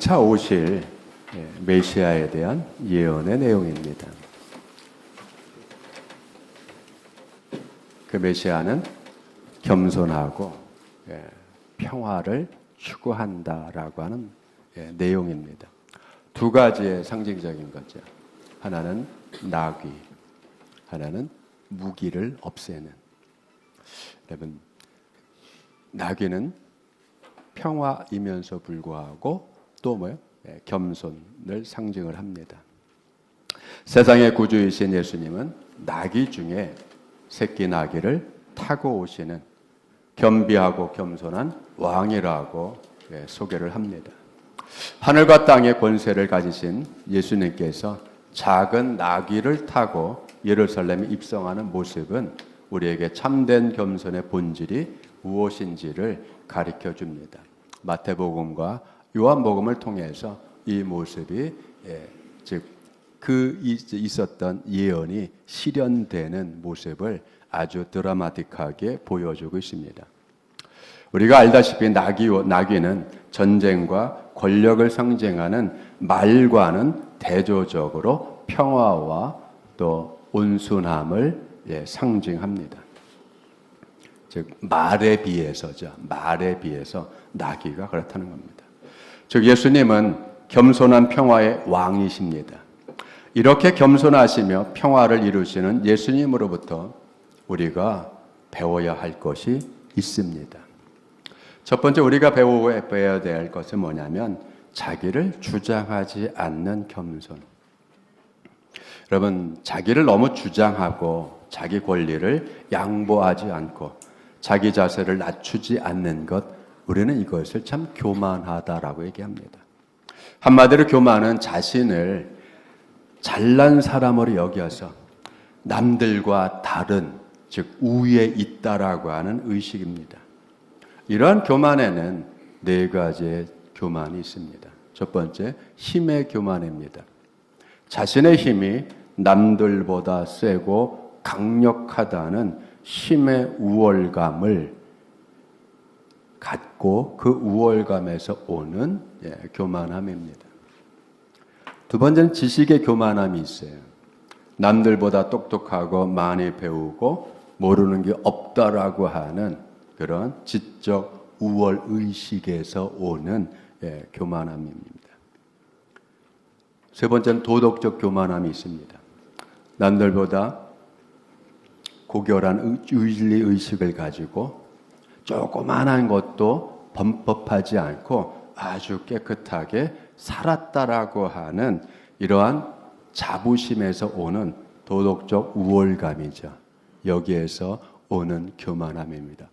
장차 오실 메시아에 대한 예언의 내용입니다. 그 메시아는 겸손하고 평화를 추구한다라고 하는 내용입니다. 두 가지의 상징적인 거죠. 하나는 나귀, 하나는 무기를 없애는. 여러분, 나귀는 평화이면서 불구하고 또 뭐요? 겸손을 상징을 합니다. 세상의 구주이신 예수님은 나귀 중에 새끼 나귀를 타고 오시는 겸비하고 겸손한 왕이라고 소개를 합니다. 하늘과 땅의 권세를 가지신 예수님께서 작은 나귀를 타고 예루살렘에 입성하는 모습은 우리에게 참된 겸손의 본질이 무엇인지를 가르쳐 줍니다. 마태복음과 요한복음을 통해서 이 모습이 즉 그 있었던 예언이 실현되는 모습을 아주 드라마틱하게 보여주고 있습니다. 우리가 알다시피 나귀는 전쟁과 권력을 상징하는 말과는 대조적으로 평화와 또 온순함을 상징합니다. 즉 말에 비해서죠. 말에 비해서 나귀가 그렇다는 겁니다. 즉 예수님은 겸손한 평화의 왕이십니다. 이렇게 겸손하시며 평화를 이루시는 예수님으로부터 우리가 배워야 할 것이 있습니다. 첫 번째 우리가 배워야 될 것은 뭐냐면 자기를 주장하지 않는 겸손. 여러분, 자기를 너무 주장하고 자기 권리를 양보하지 않고 자기 자세를 낮추지 않는 것, 우리는 이것을 참 교만하다라고 얘기합니다. 한마디로 교만은 자신을 잘난 사람으로 여겨서 남들과 다른, 즉 우위에 있다라고 하는 의식입니다. 이러한 교만에는 네 가지의 교만이 있습니다. 첫 번째, 힘의 교만입니다. 자신의 힘이 남들보다 세고 강력하다는 힘의 우월감을 갖고 그 우월감에서 오는 교만함입니다. 두 번째는 지식의 교만함이 있어요. 남들보다 똑똑하고 많이 배우고 모르는 게 없다라고 하는 그런 지적 우월 의식에서 오는 교만함입니다. 세 번째는 도덕적 교만함이 있습니다. 남들보다 고결한 윤리 의식을 가지고 조그만한 것도 범법하지 않고 아주 깨끗하게 살았다라고 하는 이러한 자부심에서 오는 도덕적 우월감이죠. 여기에서 오는 교만함입니다.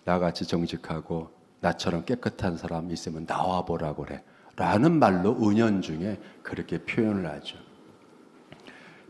나같이 정직하고 나처럼 깨끗한 사람이 있으면 나와보라고 그래 라는 말로 은연중에 그렇게 표현을 하죠.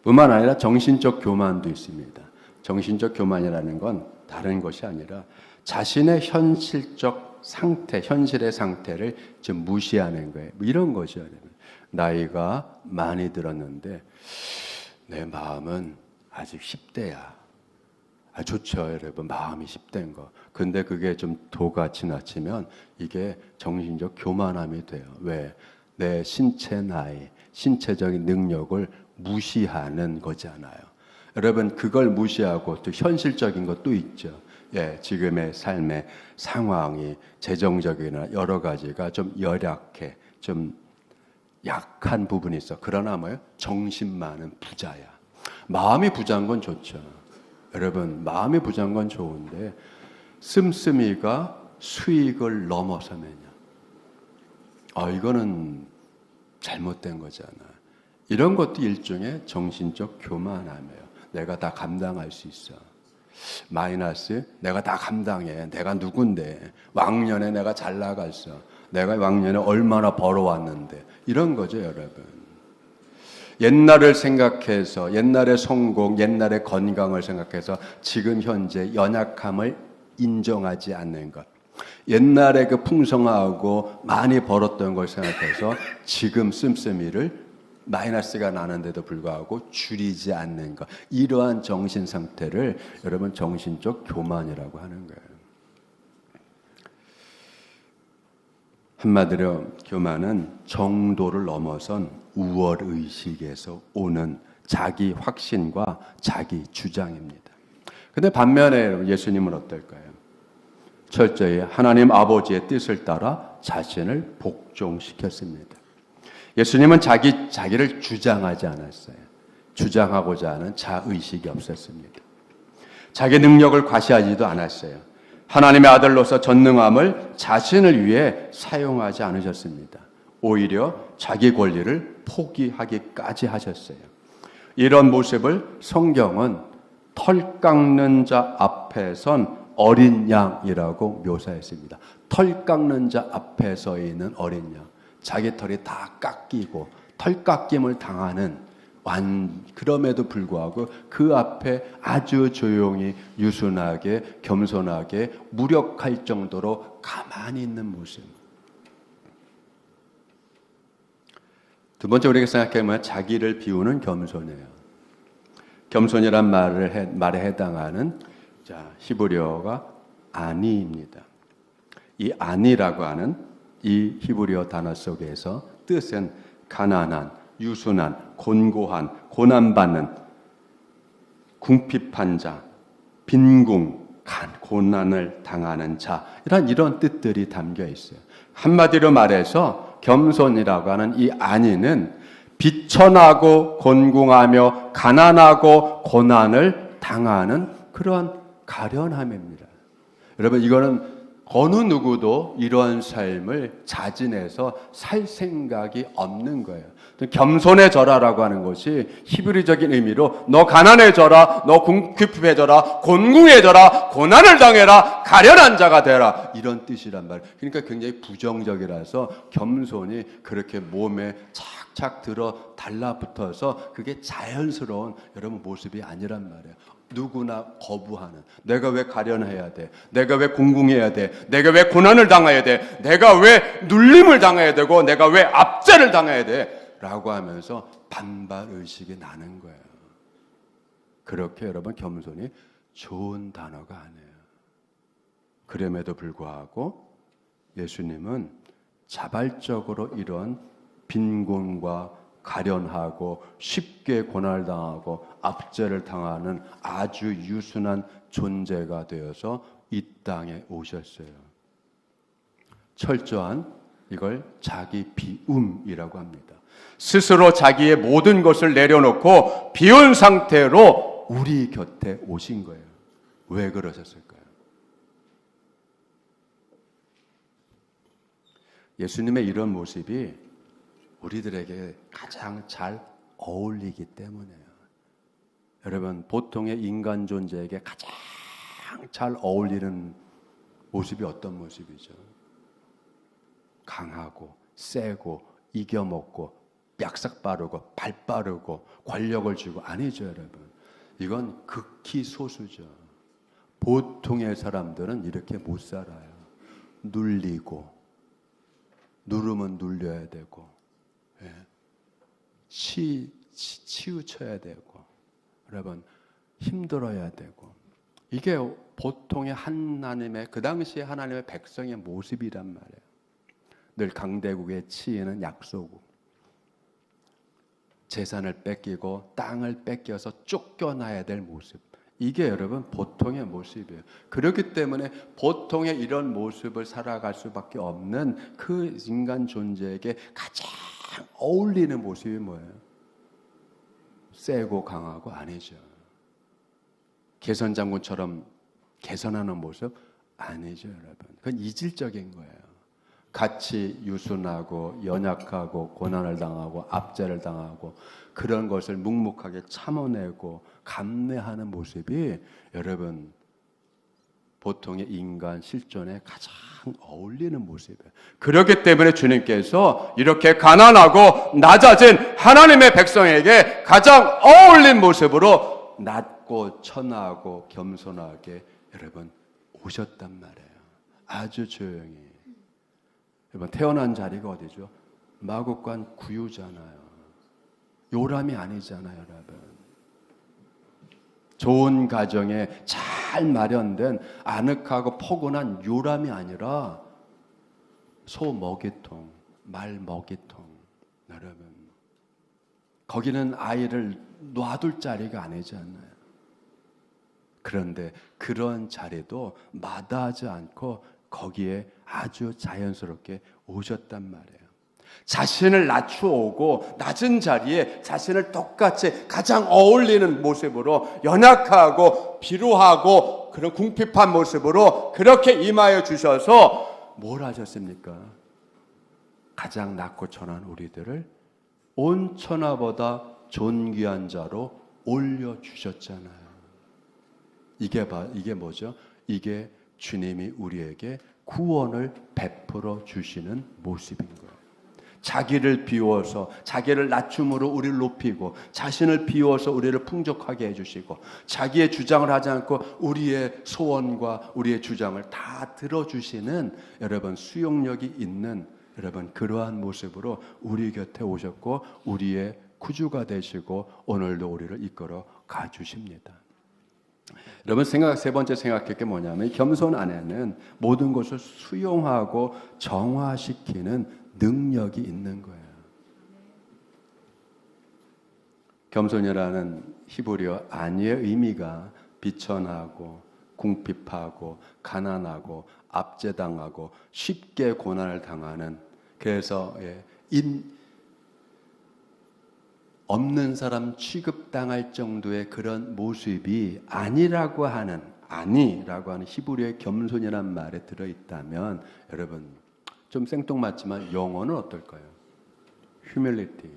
뿐만 아니라 정신적 교만도 있습니다. 정신적 교만이라는 건 다른 것이 아니라 자신의 현실적 상태, 현실의 상태를 좀 무시하는 거예요. 뭐 이런 거죠. 나이가 많이 들었는데 내 마음은 아직 10대야. 좋죠, 여러분. 마음이 10대인 거. 근데 그게 좀 도가 지나치면 이게 정신적 교만함이 돼요. 왜? 내 신체 나이, 신체적인 능력을 무시하는 거잖아요. 여러분, 그걸 무시하고 또 현실적인 것도 있죠. 지금의 삶의 상황이 재정적이나 여러 가지가 좀 열악해, 좀 약한 부분이 있어. 그러나 뭐예요? 정신만은 부자야. 마음이 부자인 건 좋죠. 여러분, 마음이 부자인 건 좋은데 씀씀이가 수익을 넘어서면요. 이거는 잘못된 거잖아. 이런 것도 일종의 정신적 교만함이에요. 내가 다 감당할 수 있어. 마이너스, 내가 다 감당해. 내가 누군데. 왕년에 내가 잘 나갔어. 내가 왕년에 얼마나 벌어왔는데. 이런 거죠, 여러분. 옛날을 생각해서, 옛날의 성공, 옛날의 건강을 생각해서 지금 현재 연약함을 인정하지 않는 것. 옛날에 그 풍성하고 많이 벌었던 걸 생각해서 지금 씀씀이를 마이너스가 나는데도 불구하고 줄이지 않는 것. 이러한 정신 상태를 여러분 정신적 교만이라고 하는 거예요. 한마디로 교만은 정도를 넘어선 우월의식에서 오는 자기 확신과 자기 주장입니다. 근데 반면에 예수님은 어떨까요? 철저히 하나님 아버지의 뜻을 따라 자신을 복종시켰습니다. 예수님은 자기를 주장하지 않았어요. 주장하고자 하는 자의식이 없었습니다. 자기 능력을 과시하지도 않았어요. 하나님의 아들로서 전능함을 자신을 위해 사용하지 않으셨습니다. 오히려 자기 권리를 포기하기까지 하셨어요. 이런 모습을 성경은 털 깎는 자 앞에 선 어린 양이라고 묘사했습니다. 털 깎는 자 앞에 서 있는 어린 양. 자기 털이 다 깎이고 털 깎임을 당하는 그럼에도 불구하고 그 앞에 아주 조용히 유순하게 겸손하게 무력할 정도로 가만히 있는 모습. 두 번째 우리가 생각해보면 자기를 비우는 겸손이에요. 겸손이란 말에 해당하는 히브리어가 아니입니다. 이 아니라고 하는 이 히브리어 단어 속에서 뜻은 가난한, 유순한, 곤고한, 고난받는, 궁핍한 자, 빈궁, 고난을 당하는 자, 이런 뜻들이 담겨 있어요. 한마디로 말해서 겸손이라고 하는 이 안위는 비천하고 곤궁하며 가난하고 고난을 당하는 그러한 가련함입니다. 여러분, 이거는 어느 누구도 이러한 삶을 자진해서 살 생각이 없는 거예요. 겸손해져라라고 하는 것이 히브리적인 의미로 너 가난해져라, 너 궁핍해져라, 곤궁해져라, 고난을 당해라, 가련한 자가 되라, 이런 뜻이란 말이에요. 그러니까 굉장히 부정적이라서 겸손이 그렇게 몸에 착착 들어 달라붙어서 그게 자연스러운 여러분 모습이 아니란 말이에요. 누구나 거부하는, 내가 왜 가련해야 돼? 내가 왜 궁궁해야 돼? 내가 왜 고난을 당해야 돼? 내가 왜 눌림을 당해야 되고 내가 왜 압제를 당해야 돼? 라고 하면서 반발의식이 나는 거예요. 그렇게 여러분 겸손이 좋은 단어가 아니에요. 그럼에도 불구하고 예수님은 자발적으로 이런 빈곤과 가련하고 쉽게 고난을 당하고 압제를 당하는 아주 유순한 존재가 되어서 이 땅에 오셨어요. 철저한 이걸 자기 비움이라고 합니다. 스스로 자기의 모든 것을 내려놓고 비운 상태로 우리 곁에 오신 거예요. 왜 그러셨을까요? 예수님의 이런 모습이 우리들에게 가장 잘 어울리기 때문에요. 여러분, 보통의 인간 존재에게 가장 잘 어울리는 모습이 어떤 모습이죠? 강하고 세고 이겨먹고 약삭 빠르고 발 빠르고 권력을 쥐고 아니죠, 여러분. 이건 극히 소수죠. 보통의 사람들은 이렇게 못 살아요. 눌리고 누르면 눌려야 되고 치우쳐야 되고 여러분 힘들어야 되고 이게 보통의 하나님의 그 당시에 하나님의 백성의 모습이란 말이에요. 늘 강대국의 치이는 약소국, 재산을 뺏기고 땅을 뺏겨서 쫓겨나야 될 모습, 이게 여러분 보통의 모습이에요. 그렇기 때문에 보통의 이런 모습을 살아갈 수밖에 없는 그 인간 존재에게 가장 어울리는 모습이 뭐예요? 세고 강하고 아니죠. 개선장군처럼 개선하는 모습 아니죠, 여러분. 그건 이질적인 거예요. 같이 유순하고 연약하고 고난을 당하고 압제를 당하고 그런 것을 묵묵하게 참아내고 감내하는 모습이 여러분 보통의 인간 실존에 가장 어울리는 모습이에요. 그렇기 때문에 주님께서 이렇게 가난하고 낮아진 하나님의 백성에게 가장 어울린 모습으로 낮고 천하고 겸손하게 여러분 오셨단 말이에요. 아주 조용히. 여러분 태어난 자리가 어디죠? 마국간 구유잖아요. 요람이 아니잖아요, 여러분. 좋은 가정에 잘 마련된 아늑하고 포근한 요람이 아니라 소 먹이통, 말 먹이통. 여러분, 거기는 아이를 놔둘 자리가 아니잖아요. 그런데 그런 자리도 마다하지 않고 거기에 아주 자연스럽게 오셨단 말이에요. 자신을 낮추어오고 낮은 자리에 자신을 똑같이 가장 어울리는 모습으로 연약하고 비루하고 그런 궁핍한 모습으로 그렇게 임하여 주셔서 뭘 하셨습니까? 가장 낮고 천한 우리들을 온 천하보다 존귀한 자로 올려주셨잖아요. 이게 뭐죠? 이게 주님이 우리에게 구원을 베풀어 주시는 모습인 거예요. 자기를 비워서 자기를 낮춤으로 우리를 높이고 자신을 비워서 우리를 풍족하게 해주시고 자기의 주장을 하지 않고 우리의 소원과 우리의 주장을 다 들어주시는 여러분 수용력이 있는 여러분 그러한 모습으로 우리 곁에 오셨고 우리의 구주가 되시고 오늘도 우리를 이끌어 가주십니다. 여러분 세 번째 생각할 게 뭐냐면 겸손 안에는 모든 것을 수용하고 정화시키는 능력이 있는 거예요. 겸손이라는 히브리어 아니의 의미가 비천하고 궁핍하고 가난하고 압제당하고 쉽게 고난을 당하는 그래서 없는 사람 취급당할 정도의 그런 모습이 아니라고 하는 히브리어의 겸손이라는 말에 들어있다면 여러분 좀 생뚱맞지만 영어는 어떨까요? humility.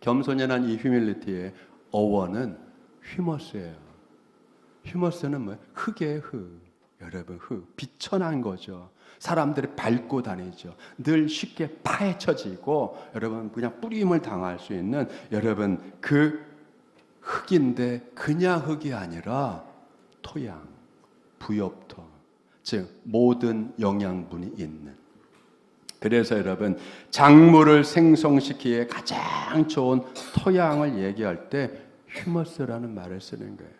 겸손이라는 이 humility의 어원은 휴머스예요. 휴머스는 뭐예요? 흙이에요, 흙. 여러분 흙, 비천한 거죠. 사람들이 밟고 다니죠. 늘 쉽게 파헤쳐지고 여러분 그냥 뿌림을 당할 수 있는 여러분 그 흙인데 그냥 흙이 아니라 토양, 부엽토, 즉 모든 영양분이 있는. 그래서 여러분 작물을 생성시키기에 가장 좋은 토양을 얘기할 때 휴머스라는 말을 쓰는 거예요.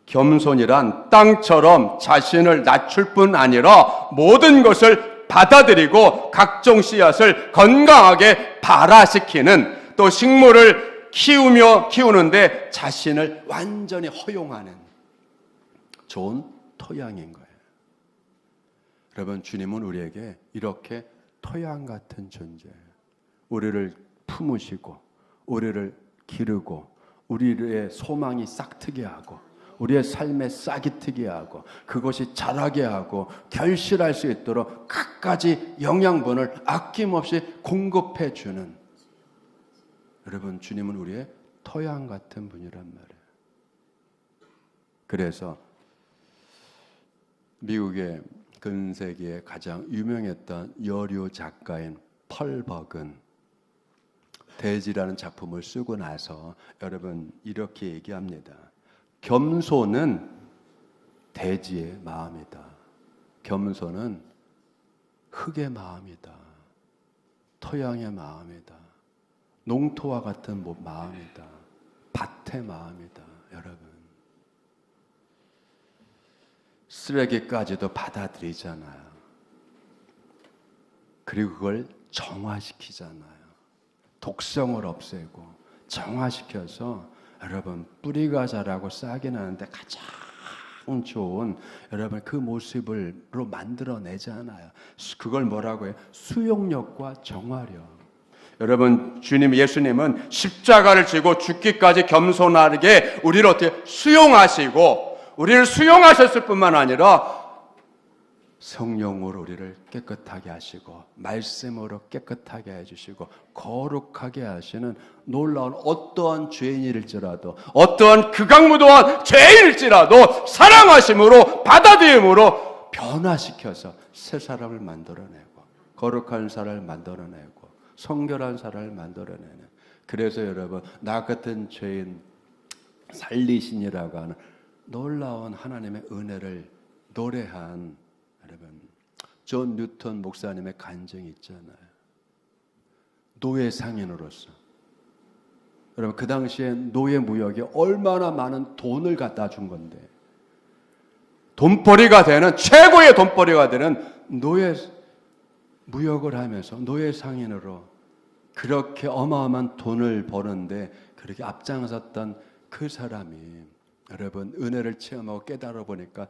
겸손이란 땅처럼 자신을 낮출 뿐 아니라 모든 것을 받아들이고 각종 씨앗을 건강하게 발화시키는 또 식물을 키우는데 자신을 완전히 허용하는 좋은 토양인 거예요. 여러분 주님은 우리에게 이렇게 토양 같은 존재예요. 우리를 품으시고 우리를 기르고 우리의 소망이 싹트게 하고 우리의 삶에 싹이 트게 하고 그것이 자라게 하고 결실할 수 있도록 갖가지 영양분을 아낌없이 공급해 주는 여러분 주님은 우리의 토양 같은 분이란 말이에요. 그래서 미국의 근세기에 가장 유명했던 여류 작가인 펄 버근 대지라는 작품을 쓰고 나서 여러분 이렇게 얘기합니다. 겸손은 대지의 마음이다. 겸손은 흙의 마음이다. 토양의 마음이다. 농토와 같은 마음이다. 밭의 마음이다. 여러분 쓰레기까지도 받아들이잖아요. 그리고 그걸 정화시키잖아요. 독성을 없애고 정화시켜서 여러분 뿌리가 자라고 싹이 나는데 가장 좋은 여러분 그 모습으로 만들어내잖아요. 그걸 뭐라고 해요? 수용력과 정화력. 여러분 예수님은 십자가를 지고 죽기까지 겸손하게 우리를 어떻게 수용하시고 우리를 수용하셨을 뿐만 아니라 성령으로 우리를 깨끗하게 하시고 말씀으로 깨끗하게 해주시고 거룩하게 하시는 놀라운 어떠한 죄인일지라도 어떠한 극악무도한 죄인일지라도 사랑하심으로 받아들임으로 변화시켜서 새 사람을 만들어내고 거룩한 사람을 만들어내고 성결한 사람을 만들어내는 그래서 여러분 나 같은 죄인 살리신이라고 하는 놀라운 하나님의 은혜를 노래한 여러분 존 뉴턴 목사님의 간증이 있잖아요. 노예 상인으로서 여러분 그 당시에 노예 무역에 얼마나 많은 돈을 갖다 준 건데 돈벌이가 되는 최고의 돈벌이가 되는 노예 무역을 하면서 노예 상인으로 그렇게 어마어마한 돈을 버는데 그렇게 앞장섰던 그 사람이 여러분 은혜를 체험하고 깨달아 보니까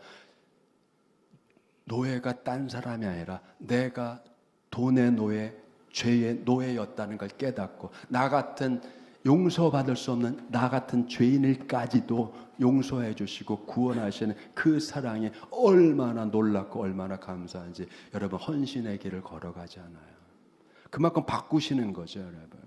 노예가 딴 사람이 아니라 내가 돈의 노예, 죄의 노예였다는 걸 깨닫고 나 같은 용서받을 수 없는 나 같은 죄인일까지도 용서해 주시고 구원하시는 그 사랑이 얼마나 놀랍고 얼마나 감사한지 여러분 헌신의 길을 걸어가잖아요. 그만큼 바꾸시는 거죠, 여러분.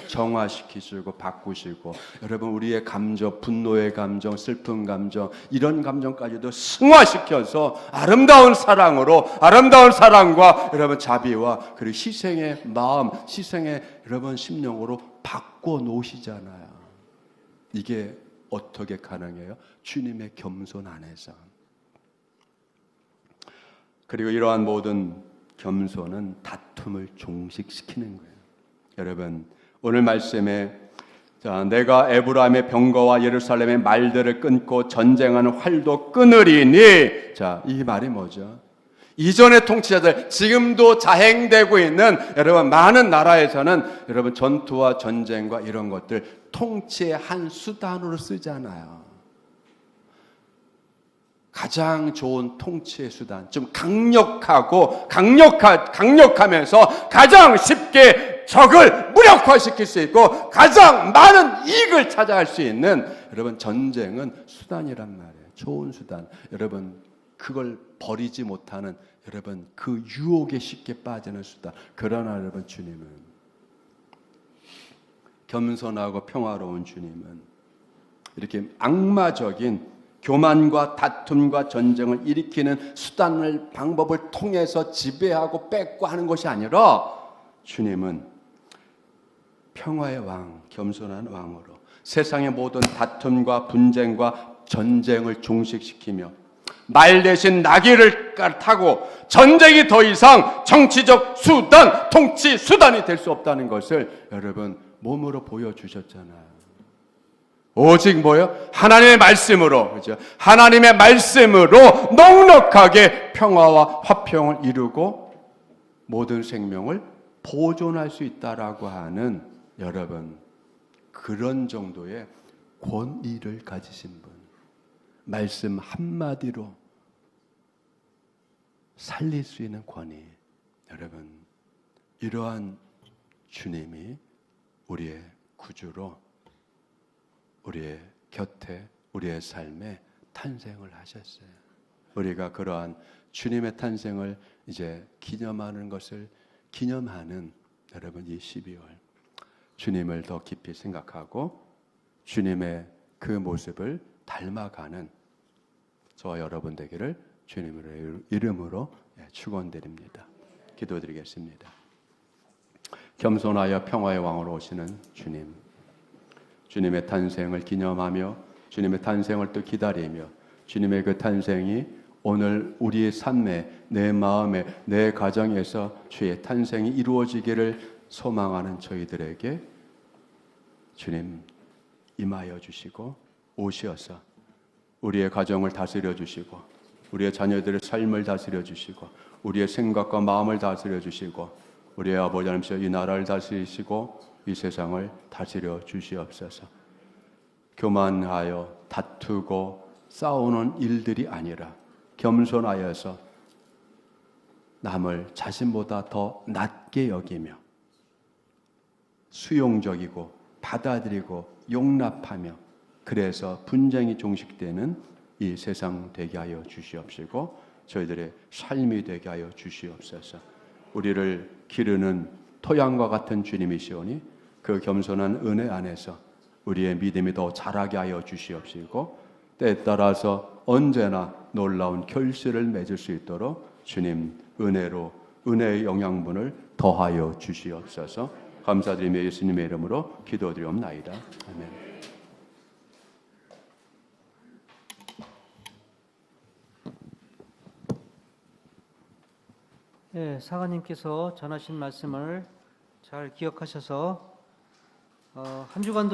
정화시키시고 바꾸시고 여러분 우리의 감정, 분노의 감정, 슬픈 감정 이런 감정까지도 승화시켜서 아름다운 사랑으로 아름다운 사랑과 여러분 자비와 그리고 희생의 마음, 희생의 여러분 심령으로 바꿔 놓으시잖아요. 이게 어떻게 가능해요? 주님의 겸손 안에서. 그리고 이러한 모든 겸손은 다툼을 종식시키는 거예요. 여러분 오늘 말씀에 내가 에브라임의 병거와 예루살렘의 말들을 끊고 전쟁하는 활도 끊으리니 이 말이 뭐죠? 이전의 통치자들 지금도 자행되고 있는 여러분 많은 나라에서는 여러분 전투와 전쟁과 이런 것들 통치의 한 수단으로 쓰잖아요. 가장 좋은 통치의 수단, 좀 강력하면서 가장 쉽게 적을 무력화시킬 수 있고 가장 많은 이익을 찾아갈 수 있는 여러분 전쟁은 수단이란 말이에요. 좋은 수단. 여러분 그걸 버리지 못하는 여러분 그 유혹에 쉽게 빠지는 수단. 그러나 여러분 주님은 겸손하고 평화로운 주님은 이렇게 악마적인 교만과 다툼과 전쟁을 일으키는 수단을 방법을 통해서 지배하고 뺏고 하는 것이 아니라 주님은 평화의 왕, 겸손한 왕으로 세상의 모든 다툼과 분쟁과 전쟁을 종식시키며 말 대신 나귀를 타고 전쟁이 더 이상 정치적 수단, 통치 수단이 될 수 없다는 것을 여러분 몸으로 보여주셨잖아요. 오직 뭐요? 하나님의 말씀으로, 그죠? 하나님의 말씀으로 넉넉하게 평화와 화평을 이루고 모든 생명을 보존할 수 있다라고 하는 여러분 그런 정도의 권위를 가지신 분, 말씀 한마디로 살릴 수 있는 권위. 여러분 이러한 주님이 우리의 구주로 우리의 곁에 우리의 삶에 탄생을 하셨어요. 우리가 그러한 주님의 탄생을 이제 기념하는 것을 기념하는 여러분 이 12월 주님을 더 깊이 생각하고 주님의 그 모습을 닮아가는 저와 여러분 되기를 주님의 이름으로 축원드립니다. 기도드리겠습니다. 겸손하여 평화의 왕으로 오시는 주님, 주님의 탄생을 기념하며 주님의 탄생을 또 기다리며 주님의 그 탄생이 오늘 우리의 삶에 내 마음에 내 가정에서 주의 탄생이 이루어지기를 소망하는 저희들에게 주님 임하여 주시고 오셔서 우리의 가정을 다스려 주시고 우리의 자녀들의 삶을 다스려 주시고 우리의 생각과 마음을 다스려 주시고 우리의 아버지 하나님께서 이 나라를 다스리시고 이 세상을 다스려 주시옵소서. 교만하여 다투고 싸우는 일들이 아니라 겸손하여서 남을 자신보다 더 낮게 여기며 수용적이고 받아들이고 용납하며 그래서 분쟁이 종식되는 이 세상 되게 하여 주시옵시고 저희들의 삶이 되게 하여 주시옵소서. 우리를 기르는 토양과 같은 주님이시오니 그 겸손한 은혜 안에서 우리의 믿음이 더 자라게 하여 주시옵시고 때에 따라서 언제나 놀라운 결실을 맺을 수 있도록 주님 은혜로 은혜의 영양분을 더하여 주시옵소서. 감사드리며 예수님의 이름으로 기도드리옵나이다. 아멘. 네, 사관님께서 전하신 말씀을 잘 기억하셔서 한 주간도